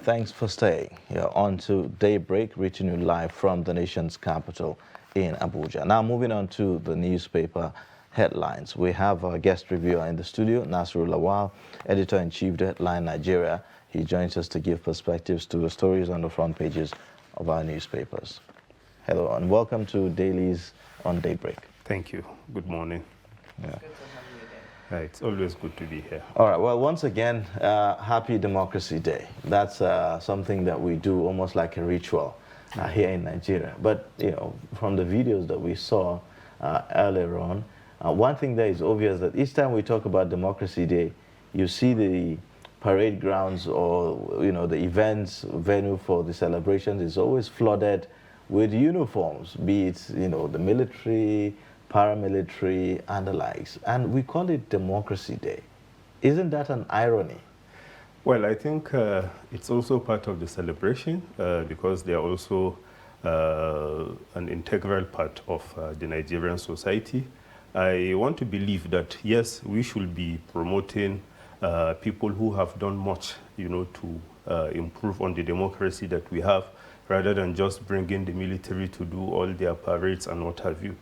right, thanks for staying. You're on to Daybreak, reaching you live from the nation's capital in Abuja. Now, moving on to the newspaper headlines. We have our guest reviewer in the studio, Nasrul Lawal, editor-in-chief, The Headline Nigeria. He joins us to give perspectives to the stories on the front pages of our newspapers. Hello, and welcome to Dailies on Daybreak. Thank you. Good morning. Yeah. It's always good to be here. All right. Well, once again, Happy Democracy Day. That's something that we do almost like a ritual here in Nigeria. But, you know, from the videos that we saw earlier on, one thing that is obvious that each time we talk about Democracy Day, you see the parade grounds or, you know, the events venue for the celebrations is always flooded with uniforms, be it, you know, the military, paramilitary, and the likes. And we call it Democracy Day. Isn't that an irony? Well, I think it's also part of the celebration because they are also an integral part of the Nigerian society. I want to believe that, yes, we should be promoting people who have done much, you know, to improve on the democracy that we have, rather than just bringing the military to do all their parades and what have you.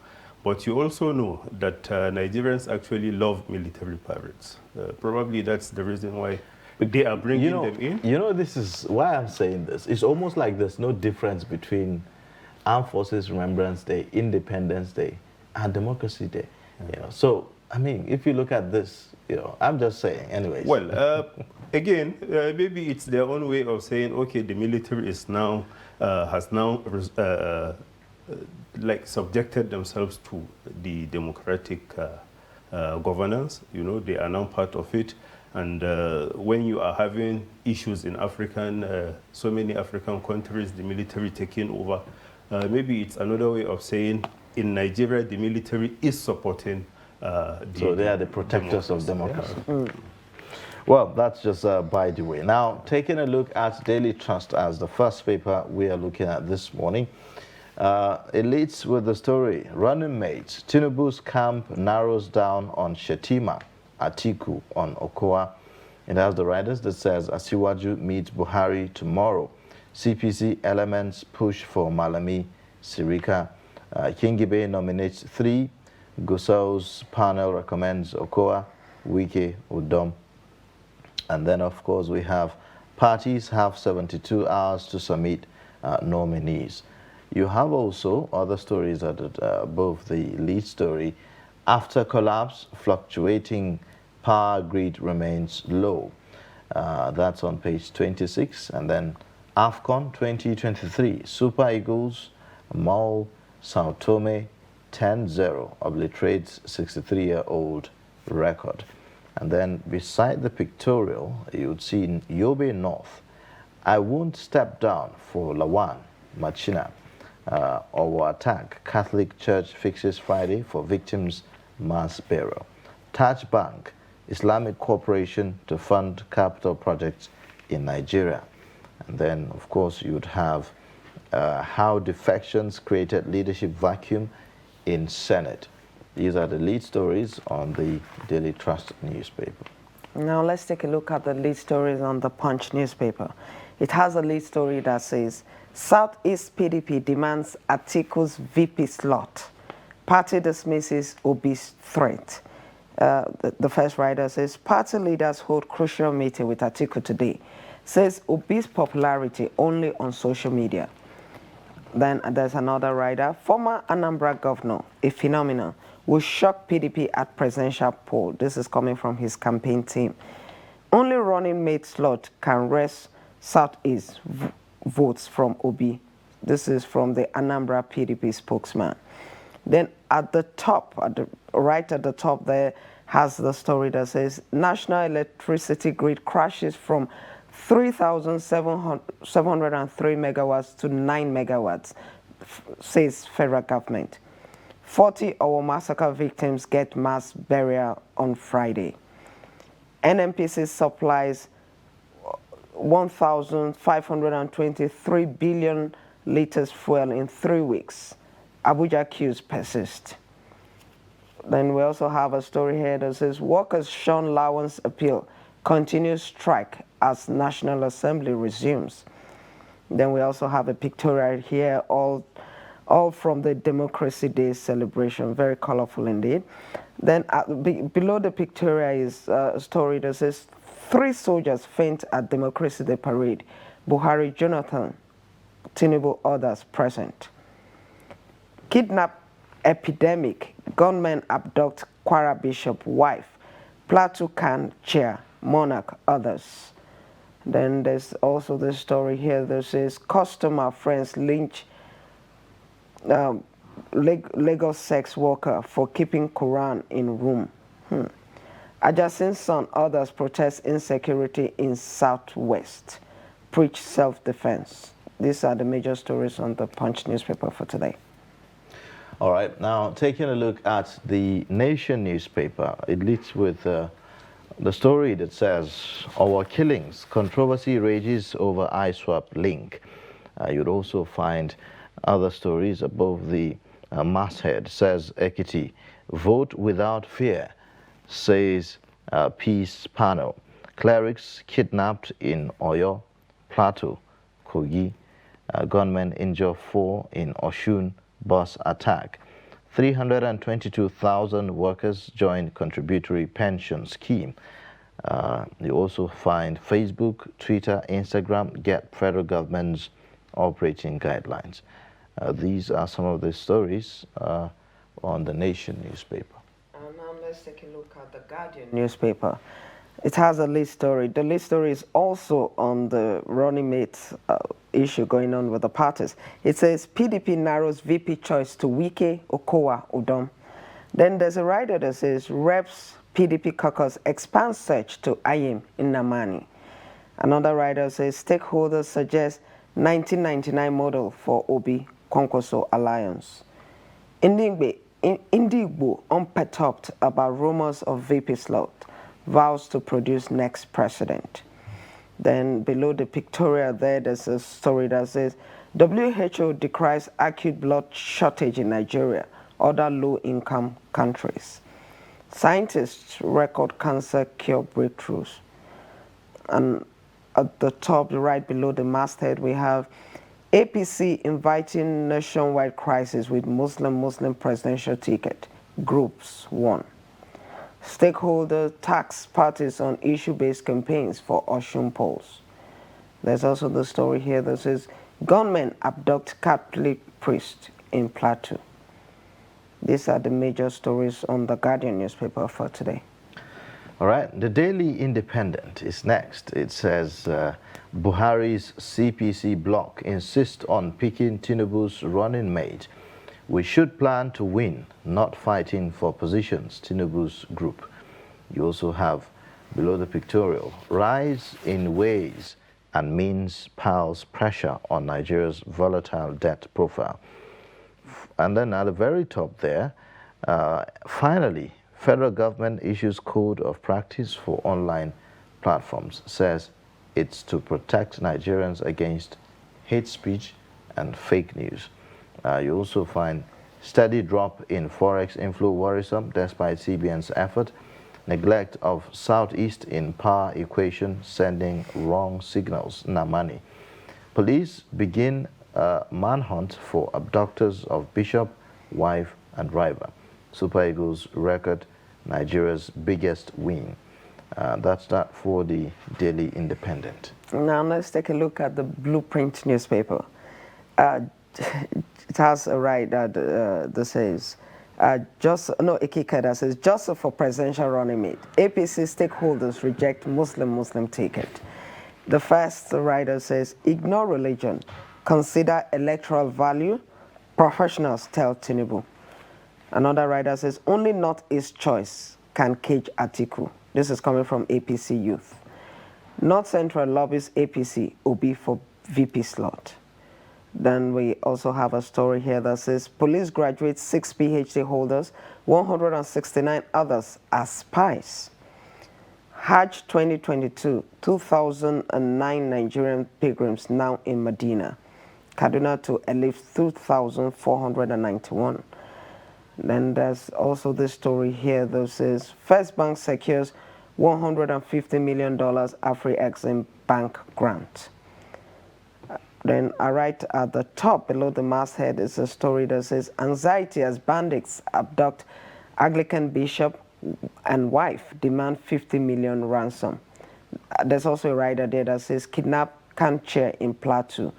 But you also know that Nigerians actually love military parades. Probably that's the reason why they are bringing them in. You know, this is why I'm saying this. It's almost like there's no difference between Armed Forces Remembrance Day, Independence Day, and Democracy Day. You know, so, I mean, if you look at this, you know, I'm just saying, anyways. Well, again, maybe it's their own way of saying, okay, the military is now, has now like subjected themselves to the democratic governance. You know, they are now part of it. And when you are having issues in so many African countries, the military taking over, maybe it's another way of saying in Nigeria, the military is supporting so they are the protectors of democracy. Yeah. Well, that's just by the way. Now, taking a look at Daily Trust as the first paper we are looking at this morning. It leads with the story, running mates, Tinubu's camp narrows down on Shetima, Atiku on Okoa. It has the writers that says, Asiwaju meets Buhari tomorrow. CPC elements push for Malami, Sirika. Kingibe nominates 3. Gusau's panel recommends Okoa, Wike, Udom. And then, of course, we have parties have 72 hours to submit nominees. You have also other stories at above the lead story. After collapse, fluctuating power grid remains low. That's on page 26. And then AFCON 2023, Super Eagles, Mal, Sao Tome, 10-0, obliterates 63-year-old record. And then beside the pictorial, you would see in Yobe North, I won't step down for Lawan, Machina. Or attack. Catholic Church fixes Friday for victims' mass burial. Taj Bank, Islamic Corporation to fund capital projects in Nigeria. And then, of course, you'd have how defections created leadership vacuum in Senate. These are the lead stories on the Daily Trust newspaper. Now let's take a look at the lead stories on the Punch newspaper. It has a lead story that says, Southeast PDP demands Atiku's VP slot. Party dismisses Obi's threat. The first writer says, party leaders hold crucial meeting with Atiku today. Says Obi's popularity only on social media. Then there's another writer, former Anambra governor, a phenomenon, will shock PDP at presidential poll. This is coming from his campaign team. Only running mate slot can wrest Southeast votes from Obi. This is from the Anambra PDP spokesman. Then at the top, right at the top there, has the story that says national electricity grid crashes from 3,703 megawatts to 9 megawatts, says federal government. 40 Owo massacre victims get mass burial on Friday. NNPC supplies 1,523 billion liters fuel in 3 weeks. Abuja queues persist. Then we also have a story here that says workers Sean Lawan's appeal continues strike as National Assembly resumes. Then we also have a pictorial here, all from the Democracy Day celebration, very colorful indeed. Then below the pictorial is a story that says, 3 soldiers faint at Democracy Day parade. Buhari, Jonathan, Tinubu, others present. Kidnap epidemic, gunmen abduct Kwara Bishop wife. Plateau can chair, monarch, others. Then there's also this story here that says, customer friends lynch Lagos sex worker for keeping Quran in room. Adjacent son, others protest insecurity in Southwest. Preach self-defense. These are the major stories on the Punch newspaper for today. All right, now taking a look at the Nation newspaper, it leads with the story that says, our killings, controversy rages over ISWAP link. You'd also find other stories above the masthead. Says Ekiti, vote without fear, says peace panel. Clerics kidnapped in Oyo, Plateau, Kogi. Gunmen injure 4 in Oshun bus attack. 322,000 workers join contributory pension scheme. You also find Facebook, Twitter, Instagram get federal government's operating guidelines. These are some of the stories on the Nation newspaper. And now let's take a look at the Guardian newspaper. It has a lead story. The lead story is also on the running mate issue going on with the parties. It says PDP narrows VP choice to Wike, Okowa, Udom. Then there's a writer that says Reps PDP caucus expands search to Ayim in Namani. Another writer says stakeholders suggest 1999 model for Obi Kwankwaso alliance. Indigbo unperturbed about rumors of VP slot, vows to produce next president. Then below the pictorial there's a story that says WHO decries acute blood shortage in Nigeria, other low-income countries. Scientists record cancer cure breakthroughs. And at the top, right below the masthead, we have APC inviting nationwide crisis with Muslim presidential ticket. Groups 1. Stakeholder tax parties on issue-based campaigns for Oshun polls. There's also the story here that says gunmen abduct Catholic priest in Plateau. These are the major stories on the Guardian newspaper for today. All right, the Daily Independent is next. It says Buhari's CPC bloc insists on picking Tinubu's running mate. We should plan to win, not fighting for positions, Tinubu's group. You also have, below the pictorial, rise in ways and means piles pressure on Nigeria's volatile debt profile. And then at the very top there, finally, federal government issues code of practice for online platforms. Says it's to protect Nigerians against hate speech and fake news. You also find steady drop in forex inflow worrisome despite CBN's effort. Neglect of Southeast in power equation sending wrong signals. Namani. Police begin a manhunt for abductors of bishop, wife, and driver. Super Eagles record Nigeria's biggest win. That's that for the Daily Independent. Now let's take a look at the Blueprint newspaper. It has a right that says, Ikika that says, Joseph for presidential running mate. APC stakeholders reject Muslim ticket. The first writer says, ignore religion, consider electoral value, professionals tell Tinubu. Another writer says, only North-East choice can cage Atiku. This is coming from APC Youth. North Central lobbies APC, Obi for VP slot. Then we also have a story here that says, police graduate 6 PhD holders, 169 others as spies. Hajj 2022, 2,009 Nigerian pilgrims now in Medina. Kaduna to Elif, 2,491. Then there's also this story here that says, First Bank secures $150 million Afri-Exim Bank grant. Then right at the top, below the masthead, is a story that says, anxiety as bandits abduct Anglican bishop and wife, demand 50 million ransom. There's also a rider there that says, kidnap camp chair in Plateau.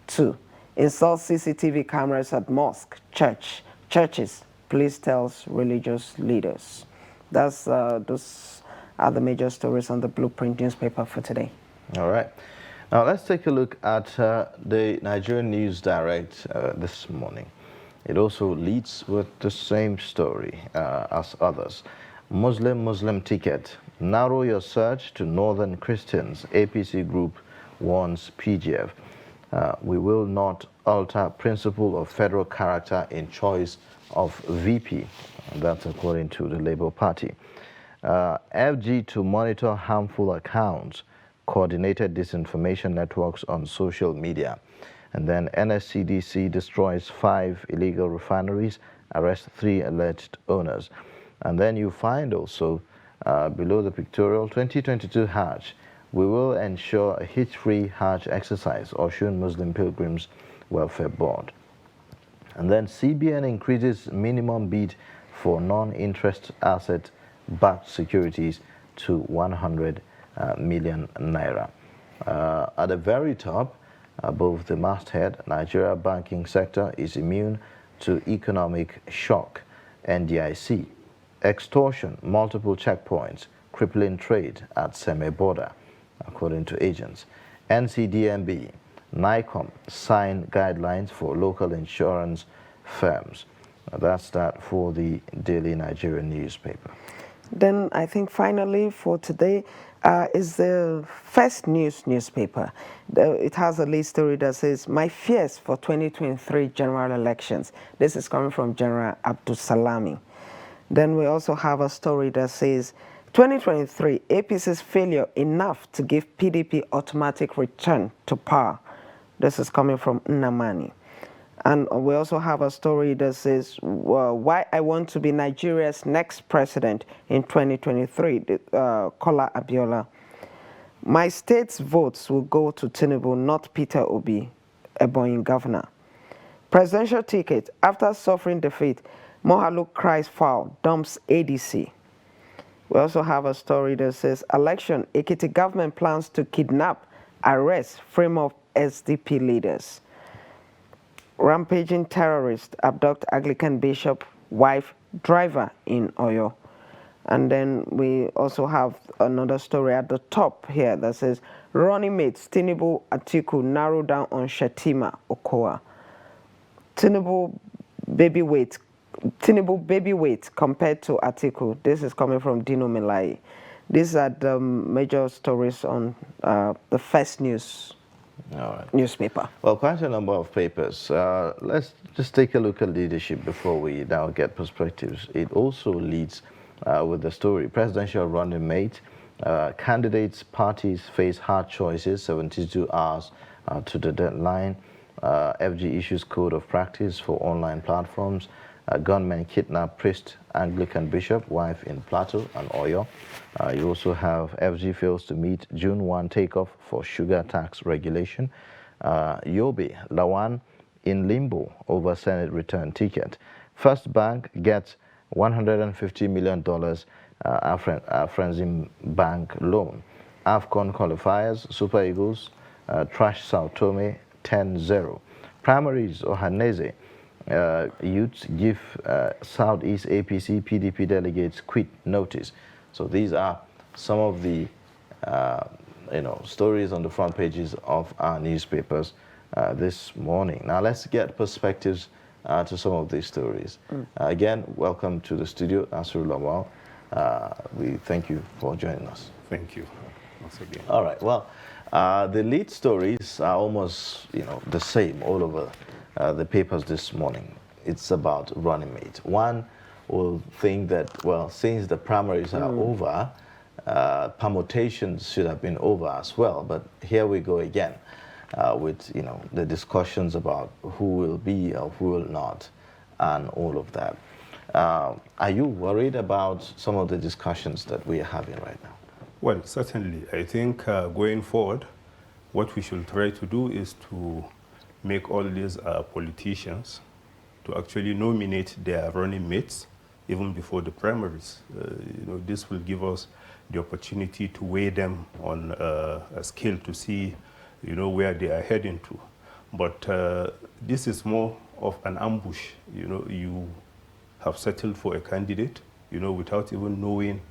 2. Install CCTV cameras at mosque, churches, police tells religious leaders. Those are the major stories on the Blueprint newspaper for today. All right. Now let's take a look at the Nigerian News Direct this morning. It also leads with the same story as others. Muslim ticket. Narrow your search to Northern Christians. APC group warns PGF. We will not alter principle of federal character in choice of VP. That's according to the Labour Party. FG to monitor harmful accounts. Coordinated disinformation networks on social media. And then NSCDC destroys 5 illegal refineries, arrests 3 alleged owners. And then you find also below the pictorial 2022 Hajj. We will ensure a hitch-free Hajj exercise, Oshun Muslim Pilgrims Welfare Board. And then CBN increases minimum bid for non-interest asset-backed securities to 100 million naira. At the very top, above the masthead, Nigeria banking sector is immune to economic shock. NDIC. Extortion, multiple checkpoints, crippling trade at Seme border, according to agents. NCDMB, NICOM sign guidelines for local insurance firms. That's that for the Daily Nigerian newspaper. Then I think finally for today is the First News newspaper. It has a lead story that says, my fears for 2023 general elections. This is coming from General Abdul Salami. Then we also have a story that says, 2023, APC's failure enough to give PDP automatic return to power. This is coming from Nnamani. And we also have a story that says, why I want to be Nigeria's next president in 2023, Kola Abiola. My state's votes will go to Tinubu, not Peter Obi, Ebonyi governor. Presidential ticket, after suffering defeat, Mohalu cries foul, dumps ADC. We also have a story that says, election, Ekiti government plans to kidnap, arrest, frame up SDP leaders. Rampaging terrorist abduct Anglican bishop, wife, driver in Oyo. And then we also have another story at the top here that says, running mates Tinubu Atiku narrow down on Shetima Okoa. Tinubu baby weight compared to Atiku. This is coming from Dino Melai. These are the major stories on the First News newspaper. Well, quite a number of papers. Let's just take a look at leadership before we now get perspectives. It also leads with the story. Presidential running mate. Candidates, parties face hard choices, 72 hours to the deadline. FG issues code of practice for online platforms. Gunmen kidnap priest, Anglican bishop, wife in Plateau and Oyo. You also have FG fails to meet June 1 takeoff for sugar tax regulation. Yobe, Lawan in limbo over Senate return ticket. First Bank gets $150 million Afrexim Bank loan. AFCON qualifiers, Super Eagles trash Sao Tome 10-0. Primaries, Ohanese. Youths give Southeast APC PDP delegates quit notice. So these are some of the stories on the front pages of our newspapers this morning. Now let's get perspectives to some of these stories. Again, welcome to the studio, Nasrul Lawal. We thank you for joining us. Thank you once again. All right. Well, the lead stories are almost the same all over the papers this morning. It's about running mate. One will think that, well, since the primaries are over, permutations should have been over as well. But here we go again with the discussions about who will be or who will not, and all of that. Are you worried about some of the discussions that we are having right now? Well, certainly. I think going forward, what we should try to do is to make all these politicians to actually nominate their running mates even before the primaries. This will give us the opportunity to weigh them on a scale to see, where they are heading to. But this is more of an ambush. You have settled for a candidate, without even knowing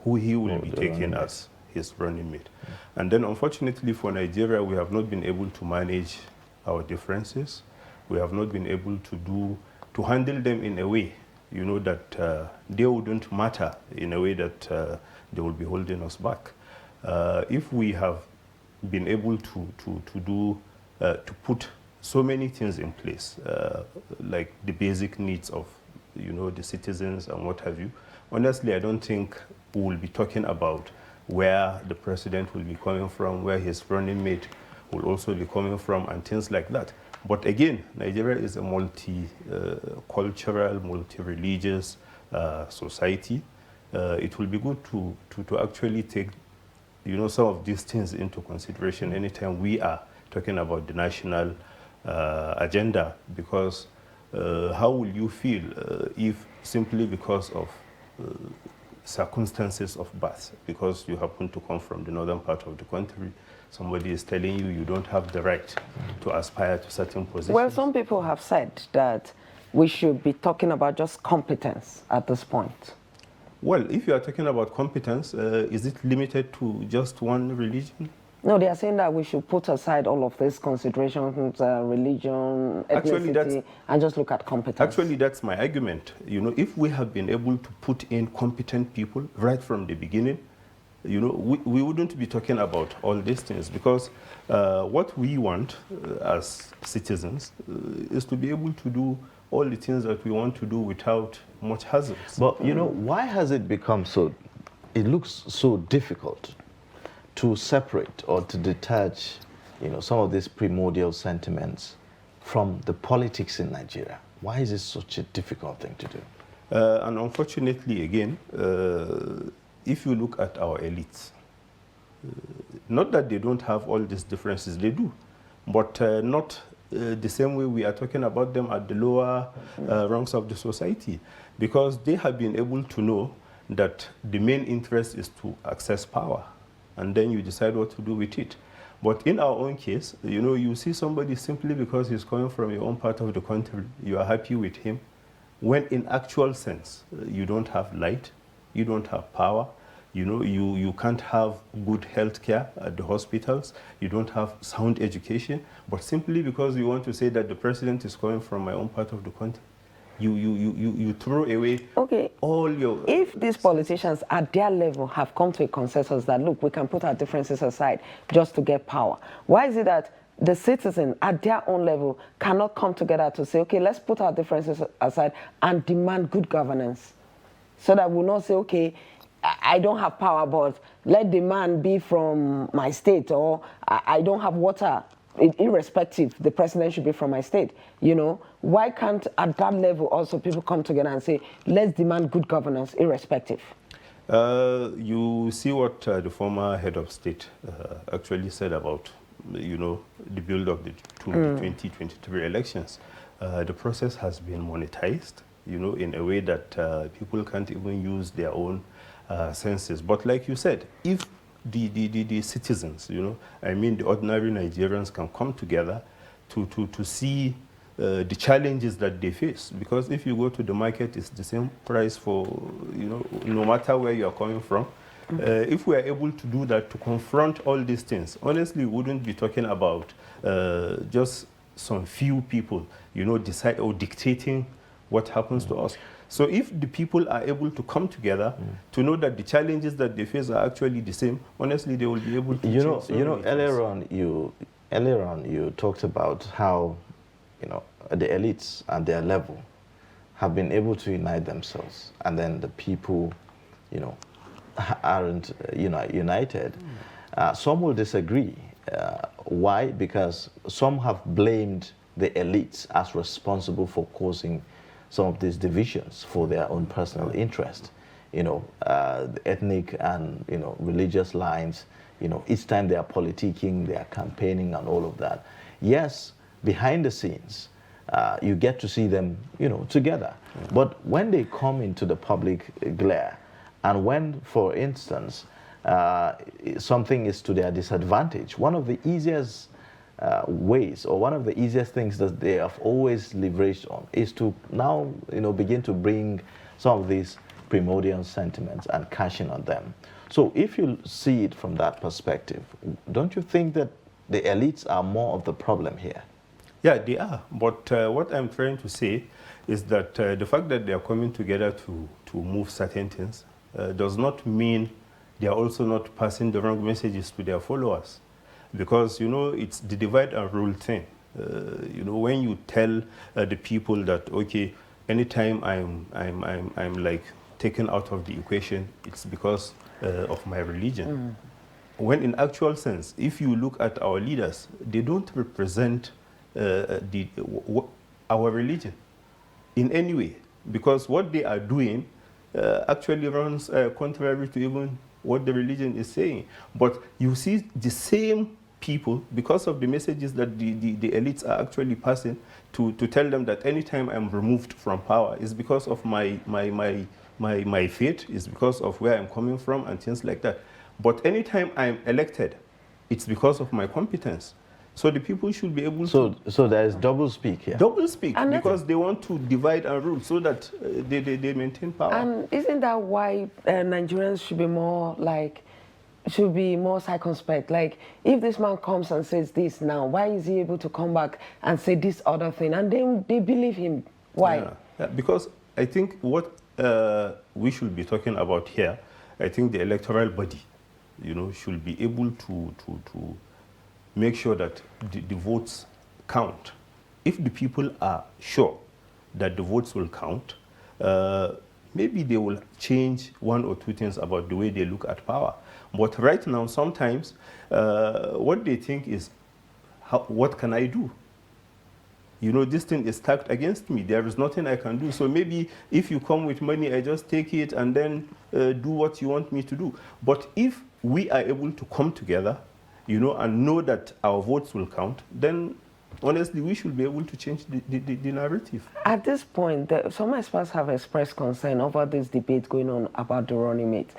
who he will be taking as his running mate. And then unfortunately for Nigeria, we have not been able to manage our differences. We have not been able to handle them in a way, that they wouldn't matter in a way that they will be holding us back. If we have been able to put so many things in place, like the basic needs of, the citizens and what have you, honestly, I don't think we will be talking about where the president will be coming from, where his running mate will also be coming from, and things like that. But again, Nigeria is a multi-cultural, multi-religious society. It will be good to actually take, some of these things into consideration anytime we are talking about the national agenda, because how will you feel if simply because of circumstances of birth, because you happen to come from the northern part of the country, somebody is telling you you don't have the right to aspire to certain positions? Well, some people have said that we should be talking about just competence at this point. Well, if you are talking about competence, is it limited to just one religion? No, they are saying that we should put aside all of these considerations, religion, ethnicity, and just look at competence. Actually, that's my argument. If we have been able to put in competent people right from the beginning, we wouldn't be talking about all these things, because what we want as citizens is to be able to do all the things that we want to do without much hazards. But, why has it become it looks so difficult to separate or to detach, some of these primordial sentiments from the politics in Nigeria? Why is it such a difficult thing to do? And unfortunately, again, if you look at our elites, not that they don't have all these differences, they do, but not the same way we are talking about them at the lower ranks of the society, because they have been able to know that the main interest is to access power, and then you decide what to do with it. But in our own case, you see somebody simply because he's coming from your own part of the country, you are happy with him, when in actual sense, you don't have light, you don't have power, you can't have good health care at the hospitals, you don't have sound education, but simply because you want to say that the president is coming from my own part of the country, you throw away all your... If these politicians at their level have come to a consensus that, look, we can put our differences aside just to get power, why is it that the citizen at their own level cannot come together to say, okay, let's put our differences aside and demand good governance, so that we'll not say, okay, I don't have power, but let the man be from my state, or I don't have water, irrespective, the president should be from my state. Why can't at that level also people come together and say, let's demand good governance irrespective? You see what the former head of state actually said about, the build-up to the 2023 elections. The process has been monetized, in a way that people can't even use their own senses. But like you said, if the citizens, the ordinary Nigerians can come together to see the challenges that they face. Because if you go to the market, it's the same price for, no matter where you are coming from. If we are able to do that, to confront all these things, honestly, we wouldn't be talking about just some few people, decide or dictating what happens to us. So if the people are able to come together to know that the challenges that they face are actually the same, honestly, they will be able to change. Earlier on you talked about how, the elites at their level have been able to unite themselves, and then the people, aren't united. Some will disagree. Why? Because some have blamed the elites as responsible for causing some of these divisions for their own personal interest. the ethnic and, religious lines. Each time they are politicking, they are campaigning and all of that. Yes, behind the scenes, you get to see them, together. Yeah. But when they come into the public glare, and when, for instance, something is to their disadvantage, one of the easiest ways, or one of the easiest things that they have always leveraged on, is to now, begin to bring some of these primordial sentiments and cash in on them. So if you see it from that perspective, don't you think that the elites are more of the problem here? Yeah, they are. But what I'm trying to say is that the fact that they are coming together to move certain things does not mean they are also not passing the wrong messages to their followers. Because, it's the divide and rule thing. When you tell the people that, okay, anytime I'm like taken out of the equation, it's because of my religion. When in actual sense, if you look at our leaders, they don't represent our religion in any way, because what they are doing actually runs contrary to even what the religion is saying. But you see the same people, because of the messages that the elites are actually passing, to tell them that anytime I'm removed from power is because of my faith, is because of where I'm coming from and things like that. But anytime I'm elected, it's because of my competence. So the people should be able to... So there is double speak here. Double speak, because they want to divide and rule so that they maintain power. And isn't that why Nigerians should be more circumspect? Like, if this man comes and says this now, why is he able to come back and say this other thing? And then they believe him. Why? Yeah, because I think what we should be talking about here, I think the electoral body, should be able to make sure that the votes count. If the people are sure that the votes will count, maybe they will change one or two things about the way they look at power. But right now, sometimes, what they think is, what can I do? This thing is stacked against me. There is nothing I can do. So maybe if you come with money, I just take it and then do what you want me to do. But if we are able to come together, and know that our votes will count, then honestly, we should be able to change the narrative. At this point, some experts have expressed concern over this debate going on about the running mate.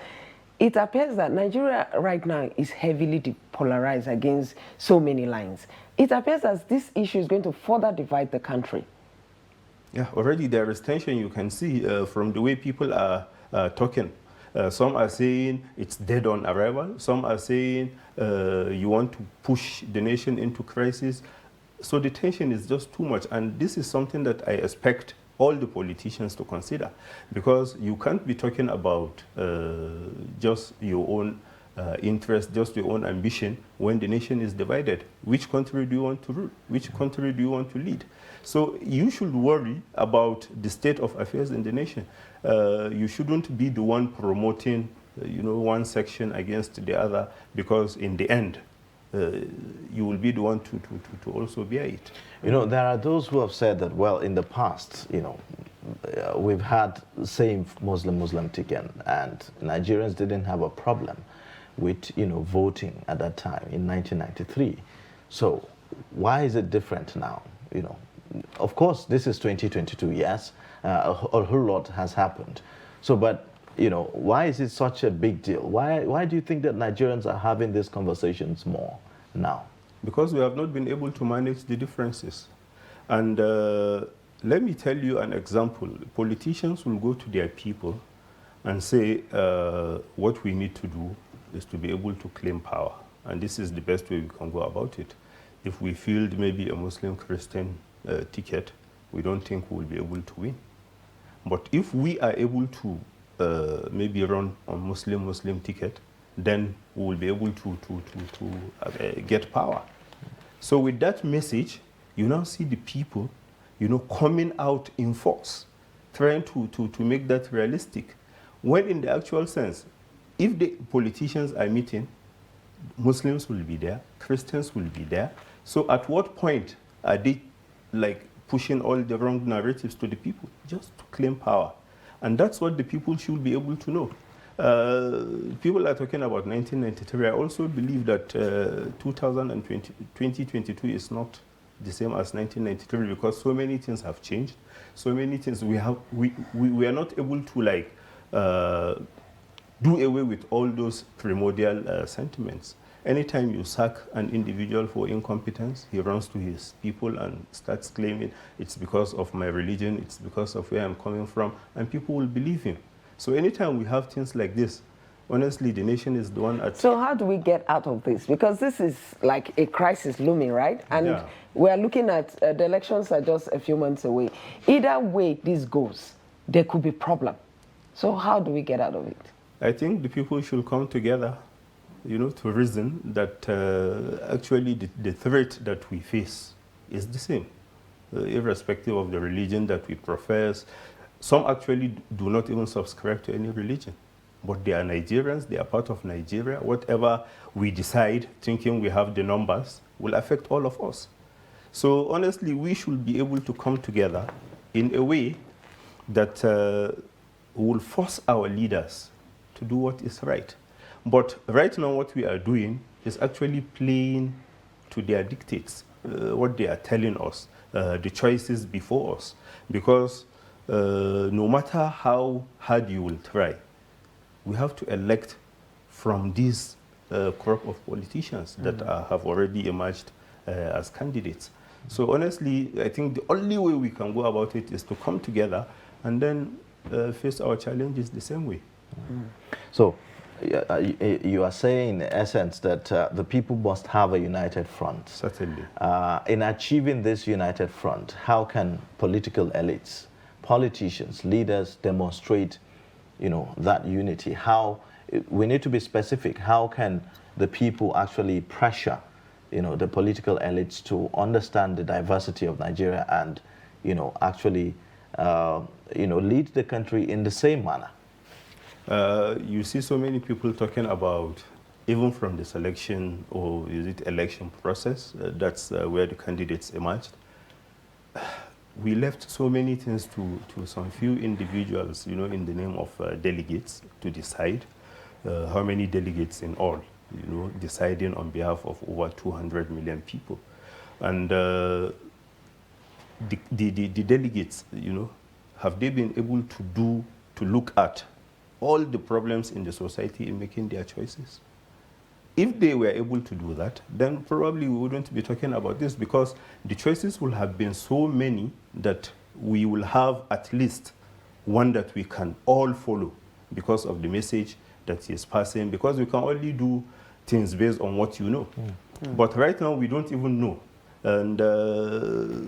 It appears that Nigeria right now is heavily polarized against so many lines. It appears as this issue is going to further divide the country. Yeah, already there is tension. You can see from the way people are talking. Some are saying it's dead on arrival. Some are saying you want to push the nation into crisis. So the tension is just too much. And this is something that I expect all the politicians to consider. Because you can't be talking about just your own interest, just your own ambition, when the nation is divided. Which country do you want to rule? Which country do you want to lead? So you should worry about the state of affairs in the nation. You shouldn't be the one promoting, one section against the other, because in the end, you will be the one to also bear it. There are those who have said that, well, in the past, we've had same Muslim ticket, and Nigerians didn't have a problem with, voting at that time in 1993. So why is it different now? Of course, this is 2022, yes. A whole lot has happened. So, but, why is it such a big deal? Why do you think that Nigerians are having these conversations more now? Because we have not been able to manage the differences. And let me tell you an example. Politicians will go to their people and say, what we need to do is to be able to claim power. And this is the best way we can go about it. If we field maybe a Muslim-Christian ticket, we don't think we will be able to win. But if we are able to maybe run on Muslim ticket, then we will be able to get power. So with that message, you now see the people, coming out in force, trying to make that realistic. When in the actual sense, if the politicians are meeting, Muslims will be there, Christians will be there. So at what point are they like pushing all the wrong narratives to the people? Just to claim power. And that's what the people should be able to know. People are talking about 1993. I also believe that 2022 is not the same as 1993 because so many things have changed. So many things we are not able to like do away with all those primordial sentiments. Anytime you sack an individual for incompetence, he runs to his people and starts claiming it's because of my religion, it's because of where I'm coming from, and people will believe him. So anytime we have things like this, honestly, the nation is the one at... So how do we get out of this? Because this is like a crisis looming, right? And Yeah. we're looking at the elections are just a few months away. Either way this goes, there could be problem. So how do we get out of it? I think the people should come together, you know, to reason that actually the threat that we face is the same, irrespective of the religion that we profess. Some actually do not even subscribe to any religion, but they are Nigerians, they are part of Nigeria. Whatever we decide, thinking we have the numbers, will affect all of us. So honestly, we should be able to come together in a way that will force our leaders to do what is right. But right now what we are doing is actually playing to their dictates, what they are telling us, the choices before us. Because no matter how hard you will try, we have to elect from this crop of politicians that have already emerged as candidates. So honestly, I think the only way we can go about it is to come together and then face our challenges the same way. So you are saying, in essence, that the people must have a united front. Certainly. In achieving this united front, how can political elites, politicians, leaders demonstrate, you know, that unity? How we need to be specific. How can the people actually pressure, you know, the political elites to understand the diversity of Nigeria and, you know, actually, you know, lead the country in the same manner? You see so many people talking about, even from the selection or is it election process, that's where the candidates emerged. We left so many things to some few individuals, you know, in the name of delegates to decide how many delegates in all, you know, deciding on behalf of over 200 million people. And the delegates, you know, have they been able to look at all the problems in the society in making their choices? If they were able to do that, then probably we wouldn't be talking about this, because the choices will have been so many that we will have at least one that we can all follow because of the message that he is passing, because we can only do things based on what you know. But right now we don't even know. And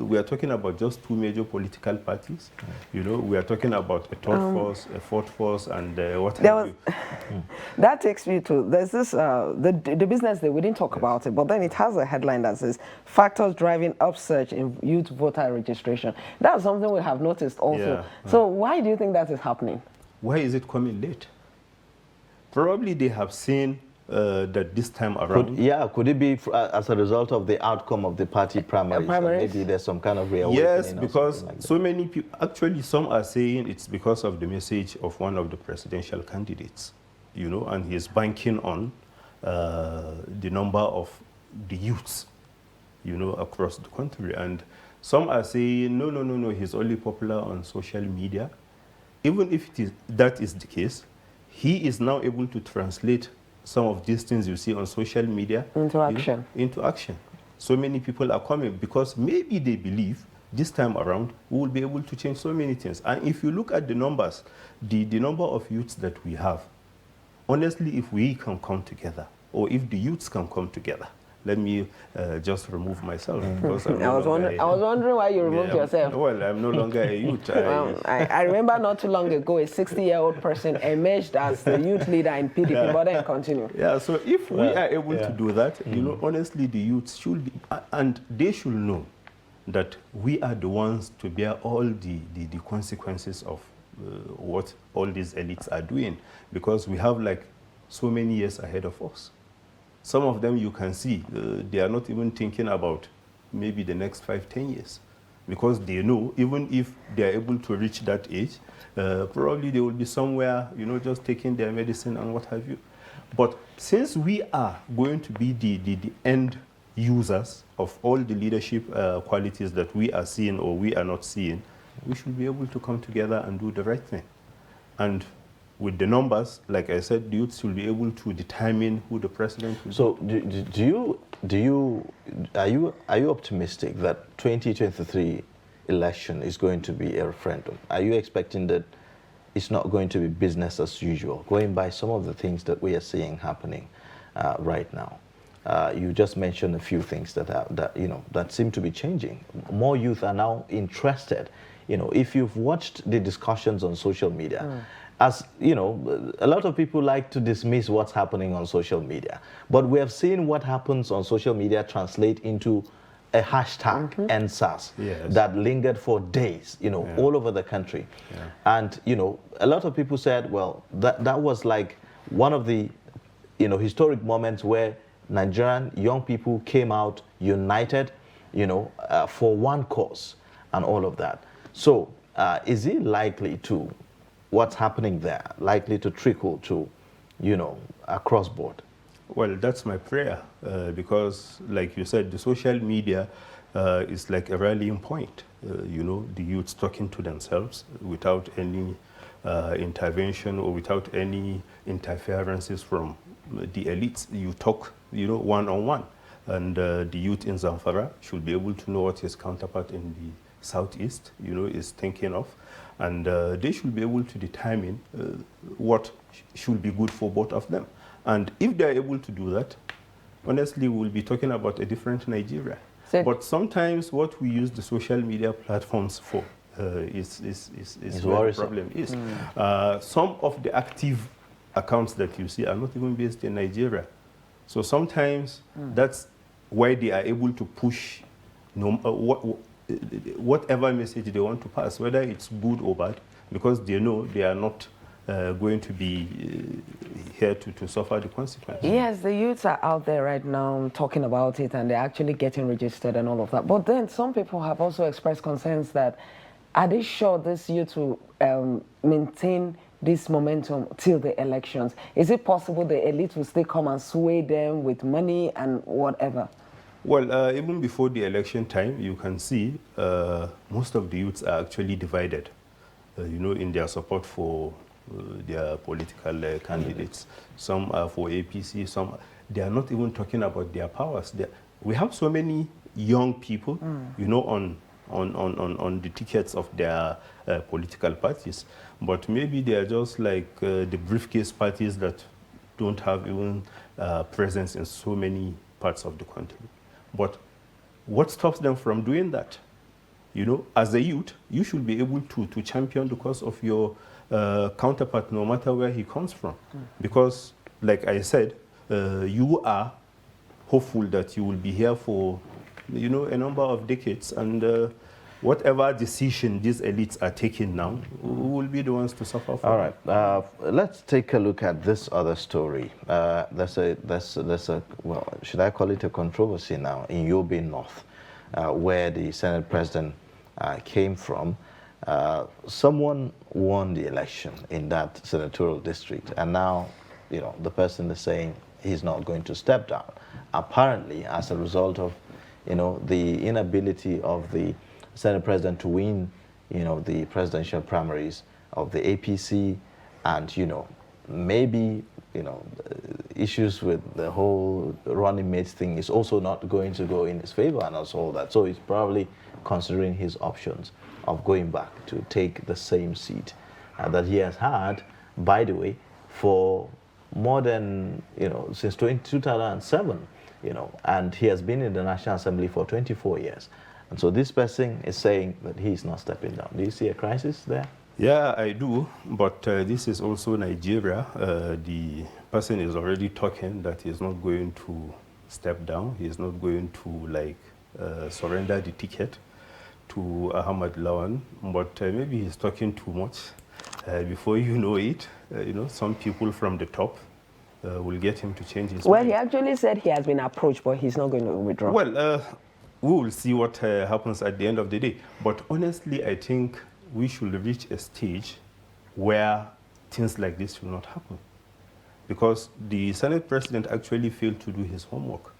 we are talking about just two major political parties. You know, we are talking about a third force, a fourth force, and what have you. That takes me to, there's this, the business day, we didn't talk about it, but then it has a headline that says, factors driving upsurge in youth voter registration. That's something we have noticed also. Yeah. So why do you think that is happening? Why is it coming late? Probably they have seen that this time around. Could it be as a result of the outcome of the party primaries? Maybe there's some kind of reawakening. Yes, because like so many people, actually some are saying it's because of the message of one of the presidential candidates, you know, and he's banking on the number of the youths, you know, across the country. And some are saying, no, he's only popular on social media. Even if that is the case, he is now able to translate some of these things you see on social media into action. Into action. So many people are coming because maybe they believe this time around we will be able to change so many things. And if you look at the numbers, the number of youths that we have, honestly, if we can come together, or if the youths can come together, let me just remove myself. Because I was wondering why you removed yourself. Well, I'm no longer a youth. I remember not too long ago, a 60-year-old person emerged as the youth leader in PDP, but then continue. Yeah, so if we are able to do that, you know, honestly, the youth should be, and they should know that we are the ones to bear all the consequences of what all these elites are doing, because we have like so many years ahead of us. Some of them you can see, they are not even thinking about maybe the next 5-10 years. because they know even if they are able to reach that age, probably they will be somewhere, just taking their medicine and what have you. But since we are going to be the end users of all the leadership qualities that we are seeing or we are not seeing, we should be able to come together and do the right thing. And with the numbers, like I said, the youth should be able to determine who the president will be. So are you optimistic that 2023 election is going to be a referendum? Are you expecting that it's not going to be business as usual, going by some of the things that we are seeing happening right now? You just mentioned a few things that seem to be changing. More youth are now interested. If you've watched the discussions on social media, as a lot of people like to dismiss what's happening on social media, but we have seen what happens on social media translate into a hashtag NSAS that lingered for days, all over the country. Yeah. And, a lot of people said, well, that was like one of the, historic moments where Nigerian young people came out united, for one cause and all of that. So is it likely to, what's happening there, likely to trickle to, across board? Well, that's my prayer, because, like you said, the social media is like a rallying point. The youths talking to themselves without any intervention or without any interferences from the elites. You talk, one-on-one. And the youth in Zamfara should be able to know what his counterpart in the Southeast, is thinking of. And they should be able to determine what should be good for both of them. And if they are able to do that, honestly, we'll be talking about a different Nigeria. But sometimes what we use the social media platforms for is where the problem is. Some of the active accounts that you see are not even based in Nigeria. So sometimes that's why they are able to push whatever message they want to pass, whether it's good or bad, because they know they are not going to be here to suffer the consequences. Yes, the youths are out there right now talking about it, and they're actually getting registered and all of that. But then some people have also expressed concerns that, are they sure this youth will maintain this momentum till the elections? Is it possible the elite will still come and sway them with money and whatever? Well, even before the election time, you can see most of the youths are actually divided, in their support for their political candidates. Some are for APC, some, they are not even talking about their powers. We have so many young people, on the tickets of their political parties, but maybe they are just like the briefcase parties that don't have even presence in so many parts of the country. But what stops them from doing that? As a youth, you should be able to champion the cause of your counterpart, no matter where he comes from. Because, like I said, you are hopeful that you will be here for, a number of decades. And whatever decision these elites are taking now, we will be the ones to suffer for. All right. Let's take a look at this other story. There's a, well, should I call it a controversy now in Yobe North, where the Senate President came from. Someone won the election in that senatorial district, and now, the person is saying he's not going to step down, apparently as a result of, the inability of the Senate President to win, the presidential primaries of the APC, and, maybe, issues with the whole running mates thing is also not going to go in his favor and also all that. So he's probably considering his options of going back to take the same seat that he has had, by the way, for more than, since 2007, and he has been in the National Assembly for 24 years. And so this person is saying that he's not stepping down. Do you see a crisis there? Yeah, I do, but this is also Nigeria. The person is already talking that he's not going to step down. He's not going to, surrender the ticket to Ahmad Lawan, but maybe he's talking too much. Before you know it, some people from the top will get him to change his mind. He actually said he has been approached, but he's not going to withdraw. Well, we will see what happens at the end of the day. But honestly, I think we should reach a stage where things like this will not happen. Because the Senate president actually failed to do his homework.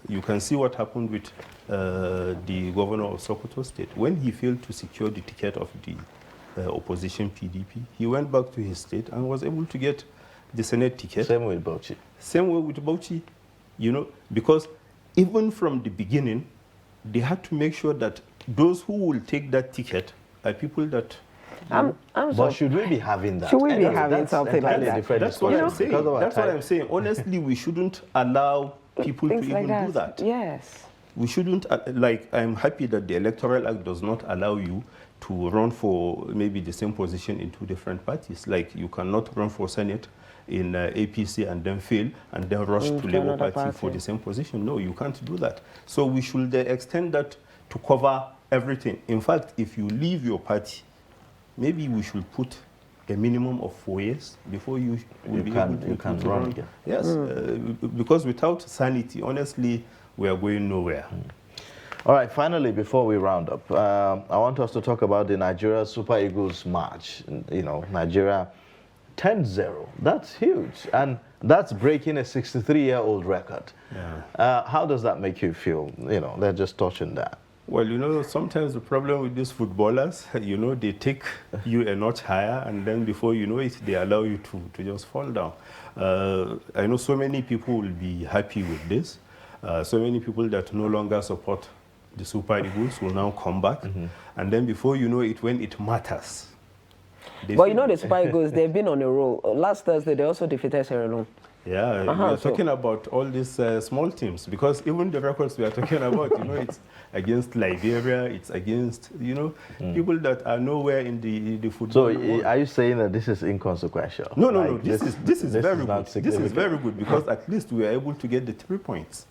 You can see what happened with the governor of Sokoto State. When he failed to secure the ticket of the opposition PDP, he went back to his state and was able to get the Senate ticket. Same with Bauchi. Same way with Bauchi, you know, because even from the beginning, they had to make sure that those who will take that ticket are people that... But should we be having that? Should we be having something like that? That's what I'm saying. That's what I'm saying. Honestly, we shouldn't allow people to even do that. Yes. We shouldn't, like, I'm happy that the Electoral Act does not allow you to run for maybe the same position in two different parties. Like, you cannot run for Senate in APC and then fail and then rush to Labour Party for the same position. No, you can't do that. So we should extend that to cover everything. In fact, if you leave your party, maybe we should put a minimum of 4 years before you will be able to run again. Yes, because without sanity, honestly, we are going nowhere. All right, finally, before we round up, I want us to talk about the Nigeria Super Eagles match. You know, Nigeria 10-0. That's huge. And that's breaking a 63-year-old record. Yeah. How does that make you feel? You know, they're just touching that. Well, you know, sometimes the problem with these footballers, you know, they take you a notch higher, and then before you know it, they allow you to just fall down. I know so many people will be happy with this. So many people that no longer support the Super Eagles will now come back. And then before you know it, when it matters. But you know the Super Eagles, they've been on a roll. Last Thursday, they also defeated Sierra Leone. Yeah, we're talking about all these small teams, because even the records we are talking about, you know, it's against Liberia, it's against, you know, people that are nowhere in the football world. Are you saying that this is inconsequential? No, no, no. This is very good. This is very good, because at least we are able to get the 3 points.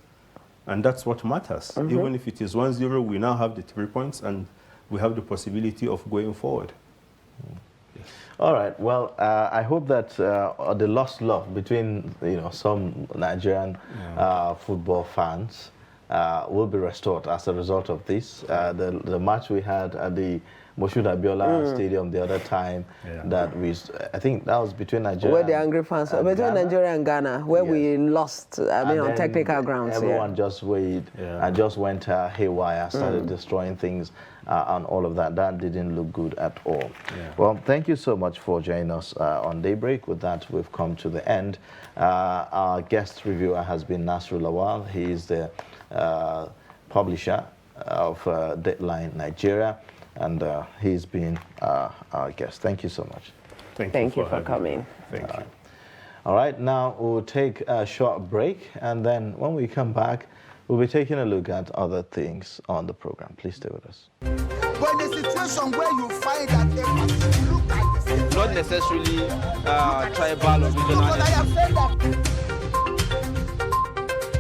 And that's what matters. Even if it is 1-0, we now have the 3 points, and we have the possibility of going forward. All right. Well, I hope that the lost love between some Nigerian football fans will be restored as a result of this. The match we had at the Moshood Abiola Stadium the other time, I think that was between Nigeria. Where the angry fans between Ghana. Nigeria and Ghana, where we lost. On technical grounds. Everyone just weighed and just went haywire, started destroying things. And all of that. That didn't look good at all. Well, thank you so much for joining us on Daybreak. With that, we've come to the end. Our guest reviewer has been Nasru Lawal. He is the publisher of Deadline Nigeria, and he's been our guest. Thank you so much. Thank you for coming. Thank you. All right, now we'll take a short break, and then when we come back, we'll be taking a look at other things on the program. Please stay with us. But in a situation where you find that they look like the same, not necessarily tribal or regional. but I have said that